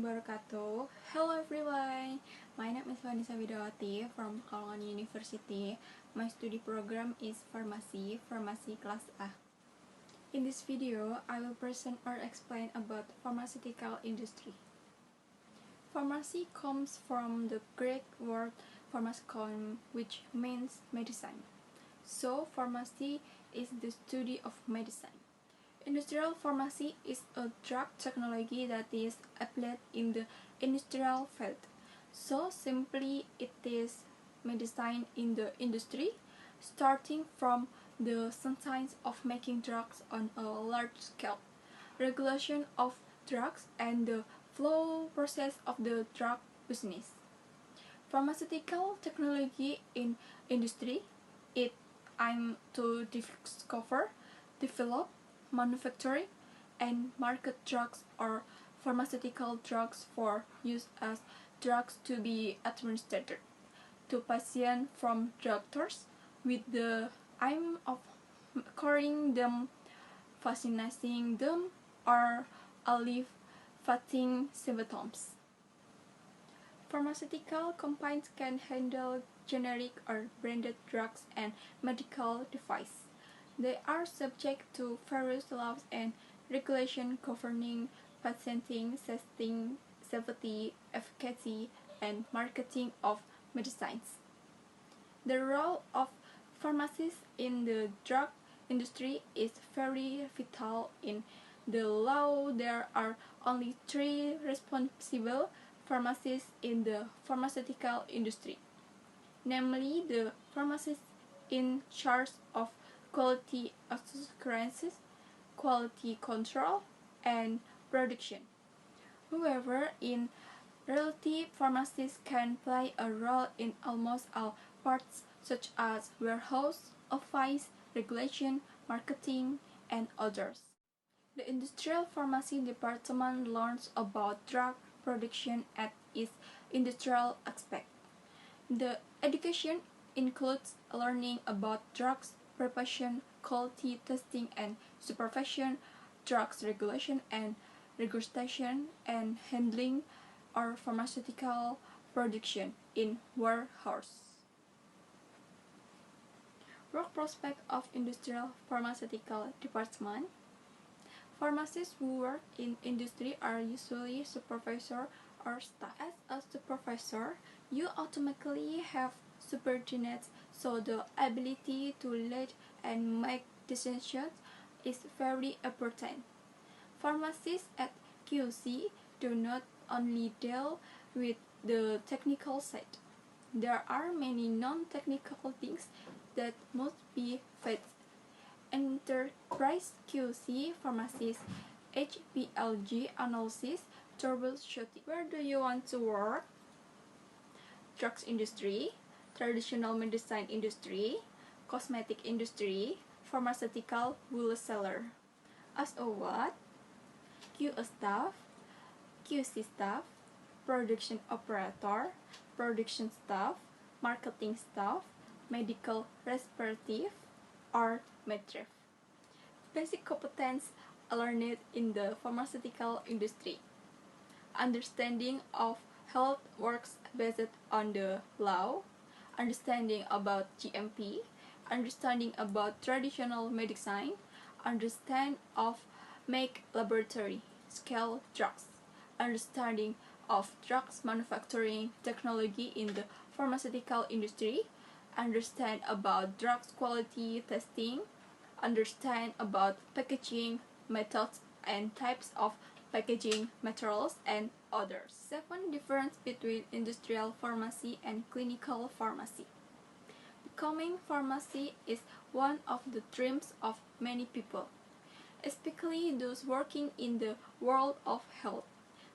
wabarakatuh. Hello everyone, my name is Vannisa Widawati from University. My study program is Farmasi class A. In this video, I will present or explain about pharmaceutical industry. Pharmacy comes from the Greek word pharmakon, which means medicine. So, pharmacy is the study of medicine. Industrial pharmacy is a drug technology that is applied in the industrial field. So simply, it is medicine in the industry, starting from the science of making drugs on a large scale, regulation of drugs, and the flow process of the drug business. Pharmaceutical technology in industry, it aims to discover, develop, manufacturing, and market drugs or pharmaceutical drugs for use as drugs to be administered to patients from doctors with the aim of curing them, vaccinating them, or alleviating symptoms. Pharmaceutical companies can handle generic or branded drugs and medical devices. They are subject to various laws and regulations governing patenting, testing, safety, efficacy, and marketing of medicines. The role of pharmacists in the drug industry is very vital. In the law, there are only 3 responsible pharmacists in the pharmaceutical industry, namely the pharmacist in charge of quality assurances, quality control, and production. However, in reality, pharmacists can play a role in almost all parts such as warehouse, office, regulation, marketing, and others. The Industrial Pharmacy Department learns about drug production at its industrial aspect. The education includes learning about drugs preparation, quality testing and supervision, drugs regulation and regurgitation, and handling or pharmaceutical production in warehouse. Work prospect of Industrial Pharmaceutical Department. Pharmacists who work in industry are usually supervisor or staff. As a supervisor, you automatically have subordinates, so the ability to lead and make decisions is very important. Pharmacists at QC do not only deal with the technical side. There are many non-technical things that must be fixed. Enterprise QC pharmacist, HPLG analysis, troubleshooting. Where do you want to work? Drugs industry, traditional medicine industry, cosmetic industry, pharmaceutical wholesaler. As a what? QA staff, QC staff, production operator, production staff, marketing staff, medical representative, or midwife. Basic competence learned in the pharmaceutical industry. Understanding of health works based on the law, understanding about GMP, understanding about traditional medicine, understand of make laboratory scale drugs, understanding of drugs manufacturing technology in the pharmaceutical industry, understand about drugs quality testing, understand about packaging methods and types of packaging materials, and others. 7 difference between industrial pharmacy and clinical pharmacy. Becoming pharmacy is one of the dreams of many people, especially those working in the world of health.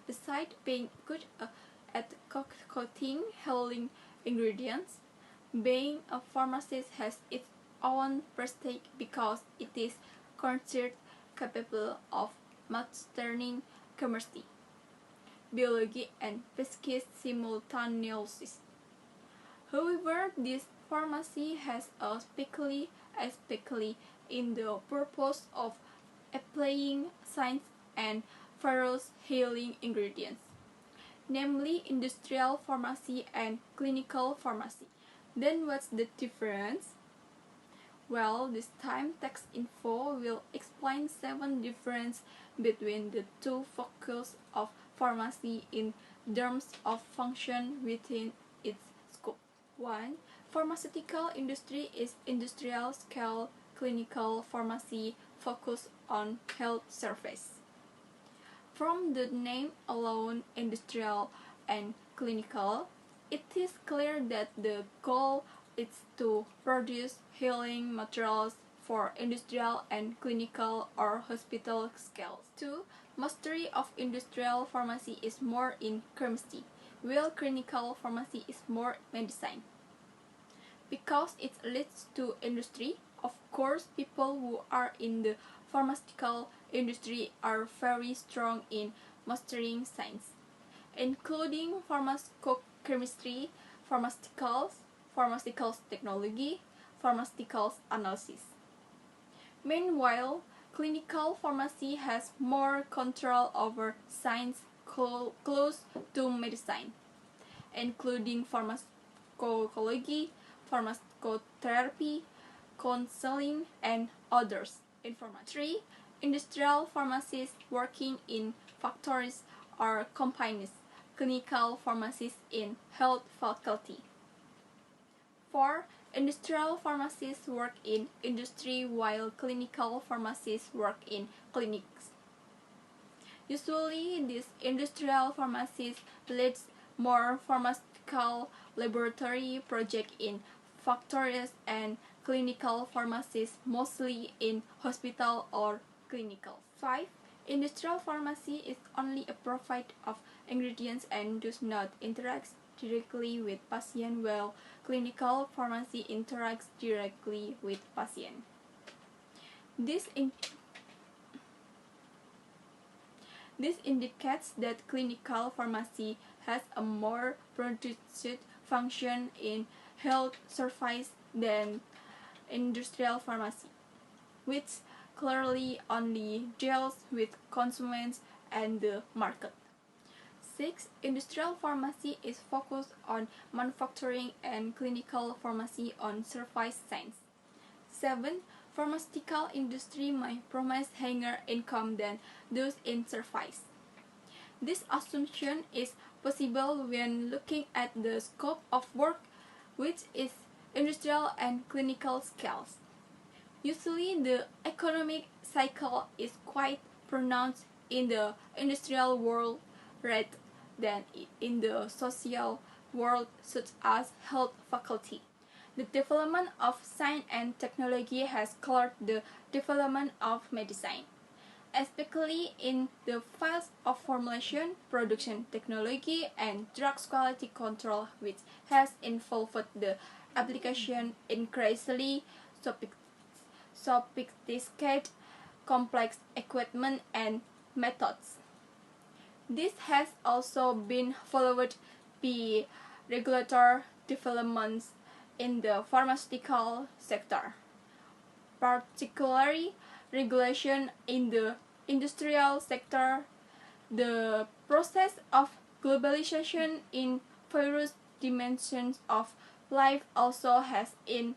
Besides being good at concocting healing ingredients, being a pharmacist has its own prestige because it is considered capable of mastering chemistry, biology, and physics simultaneously. However, this pharmacy has a especially in the purpose of applying science and various healing ingredients. namely industrial pharmacy and clinical pharmacy. Then what's the difference? Well, this time text info will explain 7 differences between the two focuses of pharmacy in terms of function within its scope. 1. Pharmaceutical industry is industrial scale clinical pharmacy focused on health service. From the name alone, industrial and clinical, it is clear that the goal is to produce healing materials for industrial and clinical or hospital scales. 2. Mastery of industrial pharmacy is more in chemistry, while clinical pharmacy is more medicine. Because it leads to industry, of course, people who are in the pharmaceutical industry are very strong in mastering science, including pharmacochemistry, pharmaceuticals technology, pharmaceuticals analysis. Meanwhile, clinical pharmacy has more control over science close to medicine, including pharmacology, pharmacotherapy, counseling, and others. 3. Industrial pharmacists working in factories or companies, clinical pharmacists in health faculty. 4. Industrial pharmacists work in industry while clinical pharmacists work in clinics. Usually, these industrial pharmacists lead more pharmaceutical laboratory projects in factories and clinical pharmacists mostly in hospital or clinical. 5. Industrial pharmacy is only a provider of ingredients and does not interact directly with patient, while clinical pharmacy interacts directly with patient. This indicates that clinical pharmacy has a more pronounced function in health service than industrial pharmacy, which clearly only deals with consumers and the market. 6. Industrial pharmacy is focused on manufacturing and clinical pharmacy on service science. 7. Pharmaceutical industry may promise higher income than those in service. This assumption is possible when looking at the scope of work, which is industrial and clinical scales. Usually, the economic cycle is quite pronounced in the industrial world rather than in the social world, such as health faculty. The development of science and technology has colored the development of medicine, especially in the fields of formulation, production technology, and drugs quality control, which has involved the application increasingly sophisticated, complex equipment and methods. This has also been followed by regulatory developments in the pharmaceutical sector, particularly regulation in the industrial sector. The process of globalization in various dimensions of life also has an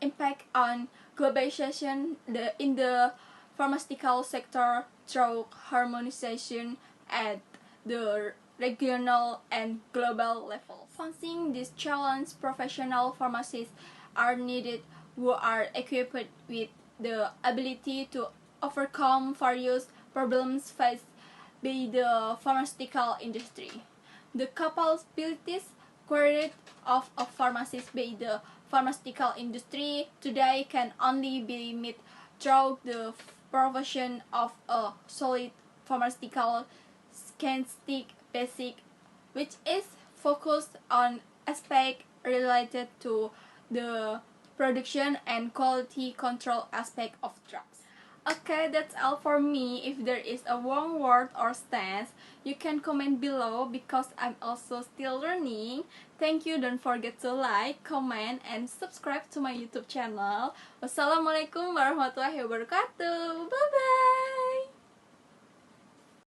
impact on globalization in the pharmaceutical sector through harmonization at the regional and global level. Facing this challenge, professional pharmacists are needed who are equipped with the ability to overcome various problems faced by the pharmaceutical industry. The capabilities created of a pharmacist by the pharmaceutical industry today can only be met through the provision of a solid pharmaceutical scientific basic, which is focused on aspects related to the production and quality control aspect of drugs. Okay, that's all for me. If there is a wrong word or stance, you can comment below because I'm also still learning. Thank you, don't forget to like, comment, and subscribe to my YouTube channel. Wassalamualaikum warahmatullahi wabarakatuh. Bye bye.